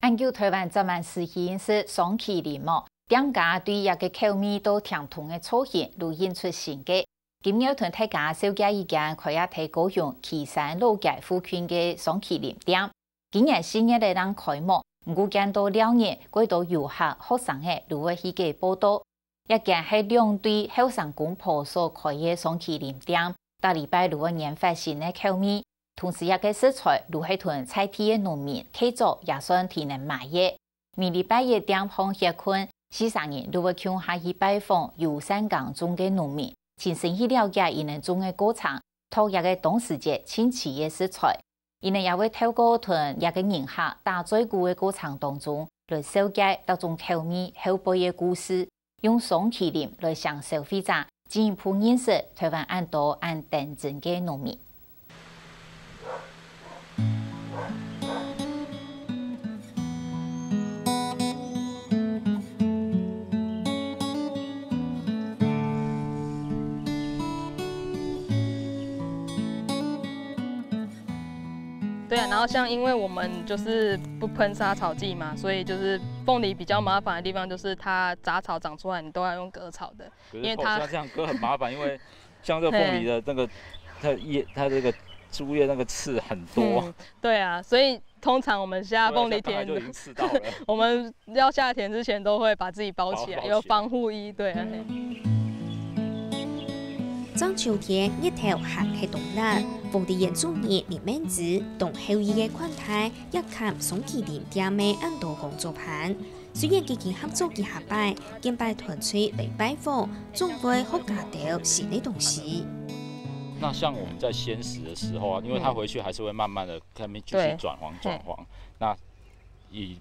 研究台湾昨晚实现是双麒麟哦，店家对一个口味都相同的造型，都引出新嘅。今日同大家小介意見，可以睇高雄旗山老街附近嘅雙麒麟店。今日新嘅嚟當開幕，唔過見到兩年幾多遊客、學生嘅都會去嘅報道。一間係兩對後生公婆所開嘅雙麒麟店，大禮拜都會研發新嘅口味。同時，一個食材都係同在地嘅農民開作，也算體能賣嘅。每禮拜嘅店鋪協困，40人都會向下去拜訪遊山港中嘅農民，親身去了解伊哋種嘅過程，討一個當時節親切嘅食材。伊哋也會透過同一個人客打嘴鼓嘅過程當中，來了解各種口味後輩嘅故事，用雙麒麟來向消費者進一步認識台灣很多很認真嘅農民。对啊，然后像因为我们就是不喷杀草剂嘛，所以就是凤梨比较麻烦的地方就是它杂草长出来你都要用割草的，因为它像这样割很麻烦，因为像这个凤梨的那个它这个树叶那个刺很多。对啊，所以通常我们下凤梨田就已经刺到了。我们要下田之前都会把自己包起来，有防護衣，對啊。張秋天日頭行係凍辣，鳳梨園中熱連面子，同後裔嘅款態一及雙麒麟店嘅很多工作盤。雖然基金合作嘅下擺，兼拜團隊嚟拜訪，總會學家到新嘅東西。那像我們在鮮食的時候啊，因為它回去還是會慢慢的看面繼續轉黃。那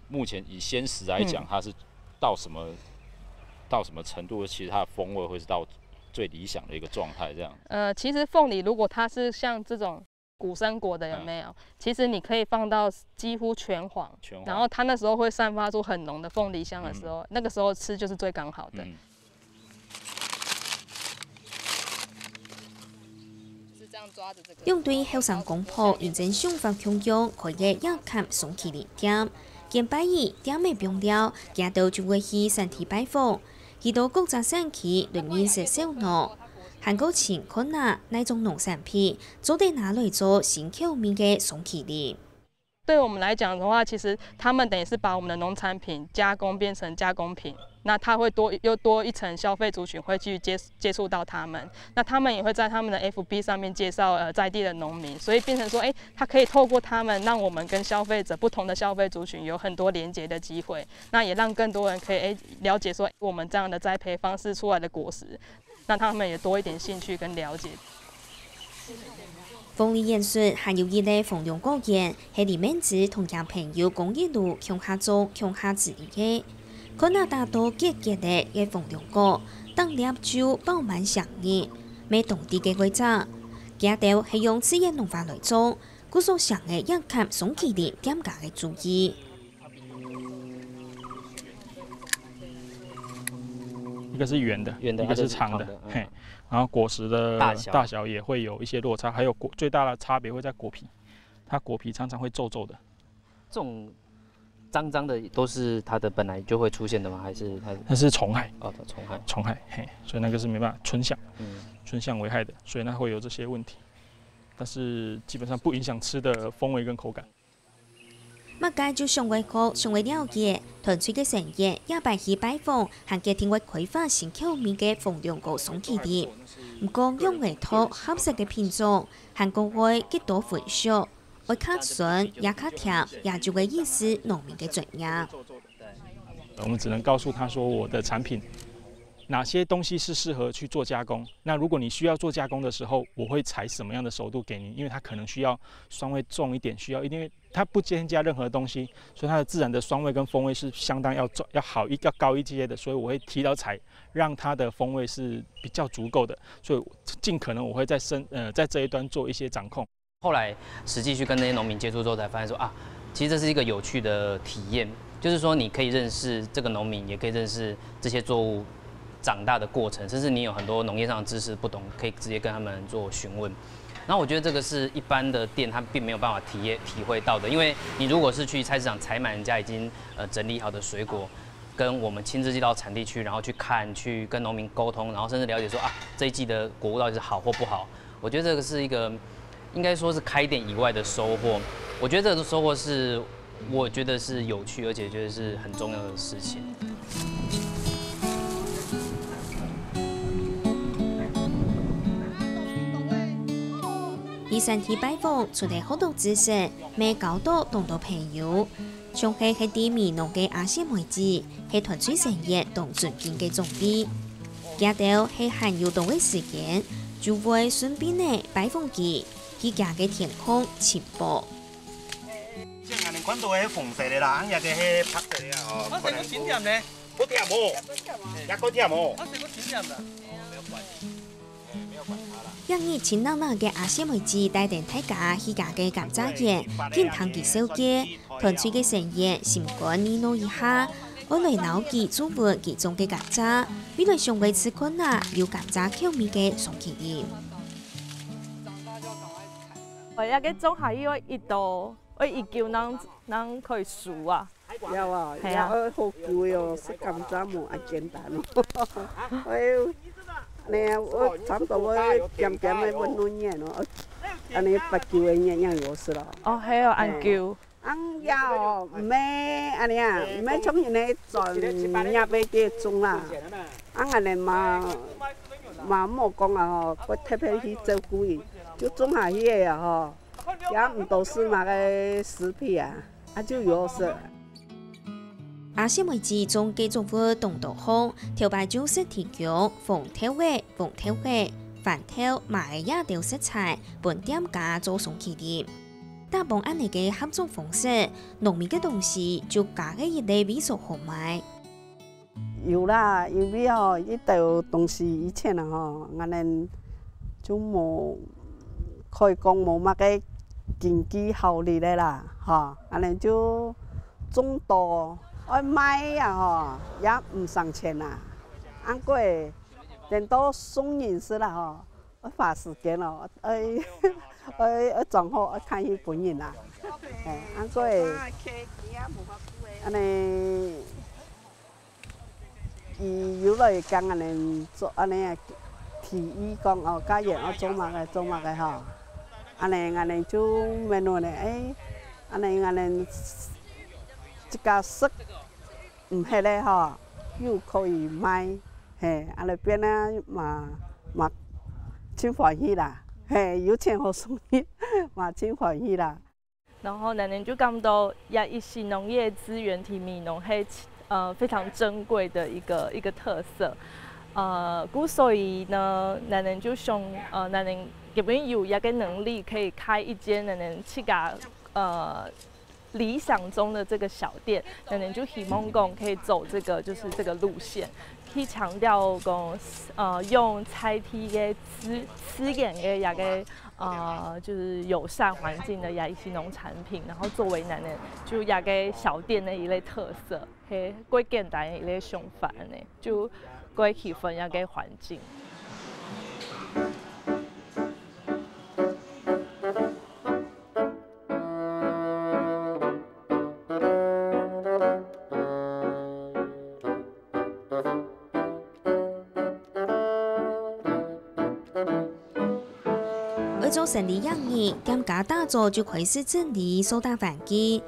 目前以鮮食來講，它是到什麼程度？其實它的風味會是到最理想的一個狀態，這樣。其實鳳梨如果它是像這種古生果的，有沒有？其實你可以放到幾乎全黃，然後它那時候會散發出很濃的鳳梨香的時候，那個時候吃就是最剛好的。就是這樣抓着這個。用對後生公婆認真想法強用，可以一及雙麒麟店，見拜二店未用了，日到就會去實體拜訪。去到各個省區來認識小農，韓國前可拿那種農產品，做得拿來做新口味嘅雙麒麟。對我們來講的話，其實他們等於是把我們的農產品加工變成加工品，那它會又多一層消費族群會去接觸到他們，那他們也會在他們的 FB 上面介紹在地的農民，所以變成說，它可以透過他們，讓我們跟消費者不同的消費族群有很多連接的機會，那也讓更多人可以了解說，我們這樣的栽培方式出來的果實，讓他們也多一點興趣跟了解。鳳梨演說還有一類鳳龍果園，係裡面子同樣朋友公益路向下種向下治理嘅。可能大多結結的嘅鳳龍果，當粒就飽滿香味，未當地嘅規則。家頭係用自然農法來種，故所想嘅一及雙麒麟店家嘅注意。一個是圓的，一個是長的，嘿。然後果實的大小也會有一些落差，還有最大的差別會在果皮，它果皮常常會皺皺的。這種髒髒的都是它的本來就會出現的嗎？還是它是蟲害？哦，蟲害，嘿，所以那個是沒辦法春象，春象危害的，所以那會有這些問題。但是基本上不影響吃的風味跟口感。乜介就上位國上位了解，團隊嘅成員也拜去拜訪，行嘅聽為開發新口味嘅鳳龍果雙麒麟。唔過用嚟套合適嘅品種，韓國會幾多分享，會較順也較甜，也就會意思農民嘅專業。我們只能告訴他說，我的產品哪些東西是適合去做加工。那如果你需要做加工的時候，我會採什麼樣的熟度給你，因為它可能需要酸味重一點，需要因為它不添加任何東西，所以它的自然的酸味跟風味是相當要好要高一階的，所以我會提早採，讓它的風味是比較足夠的，所以盡可能我會在這一端做一些掌控。後來實際去跟那些農民接觸之後，才發現說啊，其實這是一個有趣的體驗，就是說你可以認識這個農民，也可以認識這些作物長大的過程，甚至你有很多農業上的知識不懂，可以直接跟他們做詢問。然后我觉得这个是一般的店它并没有办法体会到的，因为你如果是去菜市场采买人家已经整理好的水果，跟我们亲自寄到产地去，然后去看、去跟农民沟通，然后甚至了解说啊这一季的果物到底是好或不好，我觉得这个是一个应该说是开店以外的收获。我觉得这个收获是我觉得是有趣，而且觉得是很重要的事情。第三天拜访，除了好多知识，咩交到同多朋友。上海係啲味濃嘅亞細妹子，係團隊成員同尊敬嘅總備。加到係閒有動嘅時間，就會順便呢拜訪佢，去家嘅天空直播。即係人看到係紅色嘅啦，也嘅係白色嘅哦。我成個甜甜咧，不甜冇，一個甜冇。我成個甜甜啦。一日前鬧鬧嘅亞細妹子帶定大家去家嘅甘蔗園，見堂佢小姐，團隊嘅成員先講呢弄一下，我嚟鬧佢煮活其中嘅甘蔗，為來上位吃困啊，有甘蔗口味嘅送佢哋。我一個種下呢一道，我一叫能可以數啊。有啊，有好攰哦，食甘蔗冇咁簡單咯。我差不多我點點嘅溫暖嘢咯，安尼八九嘅嘢樣有事咯。哦，係啊，按九。按要唔咩安尼啊？唔咩從人哋轉入邊嘅種啦。安尼嘛冇講啊吼，我特別去照顧伊，就種下去嘅啊吼，也唔都是那個食品啊，就有事。亞細妹子種嘅作物動到好，條牌就識提供紅條味、飯條、麻嘅野條食材，本店家做送起啲。大幫安尼嘅合作方式，農民嘅東西就加嘅一類味素好賣。有啦，因為吼一道東西以前啊吼，我哋就冇可以講冇乜嘅經濟效益咧啦，嚇，我哋就種多。我賣呀吼，也唔省錢啦。按過等到送人時啦吼，我花時間咯，我裝好我看佢本人啦。按過安尼，伊有來講安尼做安尼提議講哦，家人我做乜嘅吼，安尼就咩喏咧，安尼。一家食唔係咧嗬，又可以賣，嘿，安尼邊咧嘛真歡喜啦，嘿，有錢好送你，嘛真歡喜啦。然後奶奶就感到也一些農業資源提米農係非常珍貴的一個特色，所以呢，奶奶就想奶奶基本有一個能力可以開一間奶奶自家理想中的這個小店，奶奶就希望講可以走這個就是這個路線，可以強調講用在地嘅資源嘅一個就是友善環境的一些農產品，然後作為奶奶就一個小店的一類特色，係幾簡單的一類想法呢，就幾氣氛一個環境。做生理養業，兼加打造就開始整理收納環境，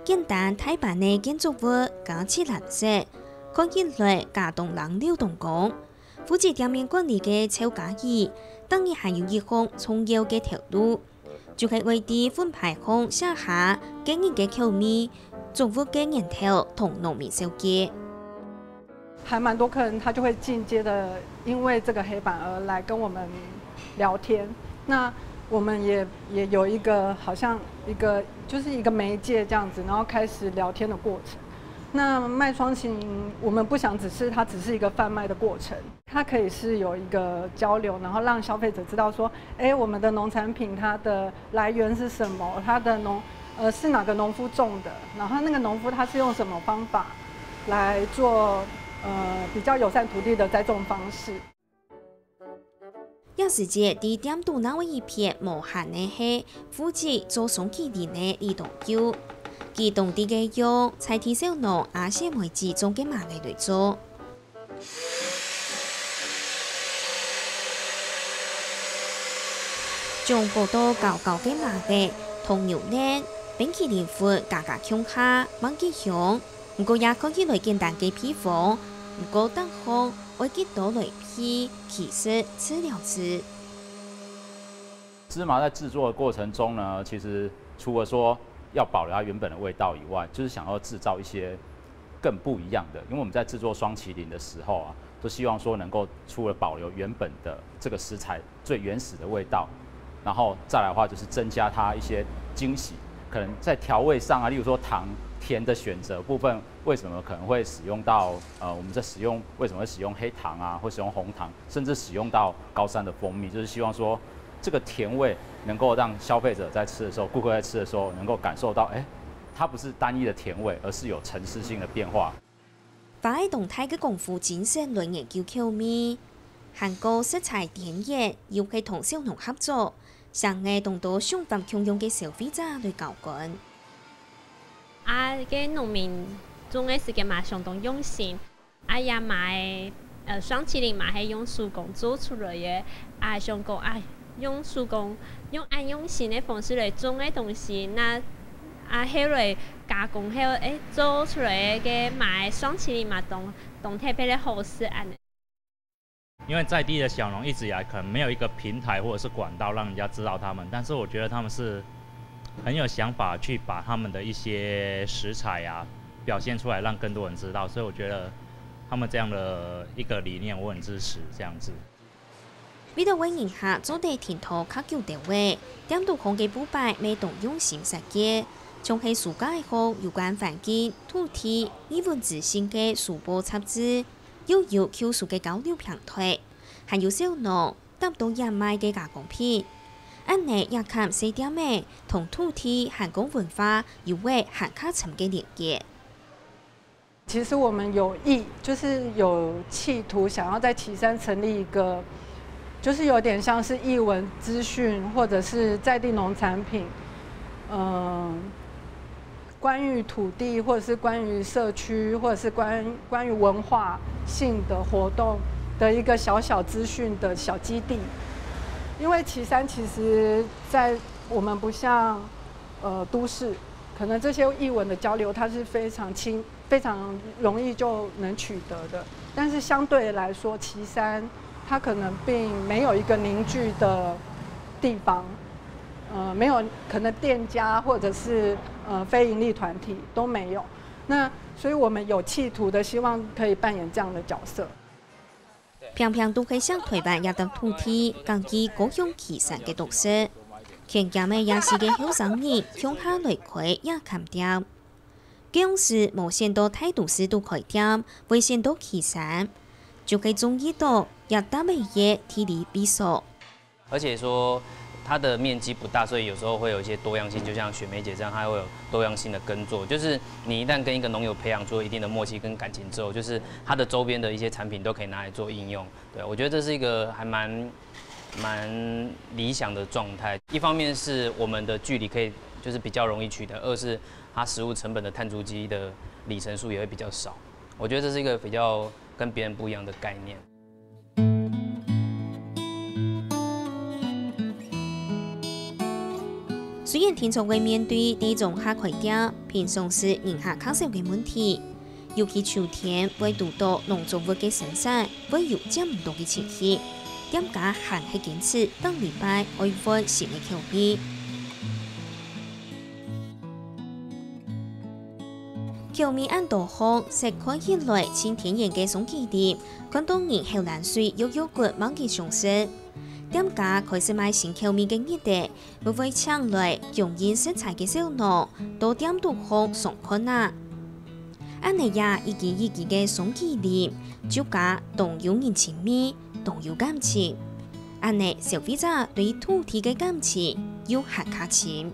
簡單大版的建築物加漆藍色，看起來加動人流動工。負責店面管理嘅邱家儀，當然還有一項重要嘅條路，就係為啲分牌項下下經營嘅口味，作物嘅源頭同農民收結。還蠻多客人，他就會間接的因為這個黑板而來跟我們聊天。那我們也有一個好像就是一個媒介這樣子，然後開始聊天的過程。那賣雙琴，我們不想它只是一個販賣的過程，它可以是有一個交流，然後讓消費者知道說，我們的農產品它的來源是什麼，它的是哪個農夫種的，然後那個農夫他是用什麼方法來做比較友善土地的栽種方式。也是只伫点度那位一片无限的系负责做松麒麟的李东友，其当地嘅用菜田小农阿些梅子种嘅麻嚟做。将报道搞嘅麻嘅同牛奶、冰淇淋粉加强下，忘记香。不过也可以来简单嘅配方，不过等红会给多来批，其实吃了吃。芝麻在制作的过程中呢，其实除了说要保留它原本的味道以外，就是想要制造一些更不一样的。因为我们在制作双麒麟的时候啊，都希望说能够除了保留原本的这个食材最原始的味道，然后再来的话就是增加它一些惊喜，可能在调味上啊，例如说糖。甜的选择部分，为什么可能会使用到我们在使用为什么会使用黑糖啊，或使用红糖，甚至使用到高山的蜂蜜，就是希望说这个甜味能够让消费者在吃的时候，顾客在吃的时候能够感受到，它不是单一的甜味，而是有层次性的变化。把喺动态嘅功夫精神来研究口味，韩国食材田野要系同小农合作，上嘅同到想法共用嘅消费者来交管。嘅农民種嘅時間嘛相當用心，也買雙麒麟嘛係用手工做出來嘅，想講用手工用用心嘅方式嚟種嘅東西，那後來加工後做出來嘅買雙麒麟嘛當特別的好食安。因为在地的小農一直以來可能沒有一個平台或者是管道讓人家知道他們，但是我覺得他們是。很有想法去把他们的一些食材啊表现出来，让更多人知道，所以我觉得他们这样的一个理念我很支持。这样子。为了为人下做地田土较久地位，点到空嘅补败未动用心设计，从喺暑假後有關環境、土地、語文自信嘅書報雜誌，又有技術嘅交流平台，還有小農搭到人賣嘅加工品。安尼也看細點嘅同土地、韓國文化有為很卡層嘅連結。其实我们就是有企圖想要在旗山成立一個，就是有點像是藝文資訊或者是在地農產品，關於土地或者是關於社區或者是關於文化性的活動的一個小小資訊的小基地。因为旗山其实，在我们不像都市，可能这些艺文的交流它是非常容易就能取得的。但是相对来说，旗山它可能并没有一个凝聚的地方，没有可能店家或者是非营利团体都没有。那所以我们有企图的希望可以扮演这样的角色。平平都可以向台灣也當土地，更具高雄旗山嘅特色。強健嘅也是嘅後生人向下來開也看點。高雄市無限多大都市都開點，為限到旗山，就可以中意到也大美嘅體力比賽。而且說它的面積不大，所以有時候會有一些多樣性，就像雪梅姐這樣，它會有多樣性的耕作。就是你一旦跟一個農友培養出一定的默契跟感情之後，就是它的周邊的一些產品都可以拿來做應用。對，我覺得這是一個還蠻理想的狀態。一方面是我們的距離可以就是比較容易取得，二是它食物成本的碳足跡的里程數也會比較少。我覺得這是一個比較跟別人不一樣的概念。雖然天從會面對地種下開點，平常時人下較少嘅問題，尤其秋天會遇到農作物嘅生產，會有這麼多嘅情形，店家還係堅持當禮拜會換新嘅口味。口味按多項，食看起來像天然嘅松麒麟，看到人後爛水又有骨忘記上色。店家開始賣新口味嘅熱地，會為搶來供應食材嘅小農，到店度學上課啦。安尼呀，一件嘅松麒麟，酒家同有人情味，同有感情。安尼消費者對土地嘅感情又很卡深。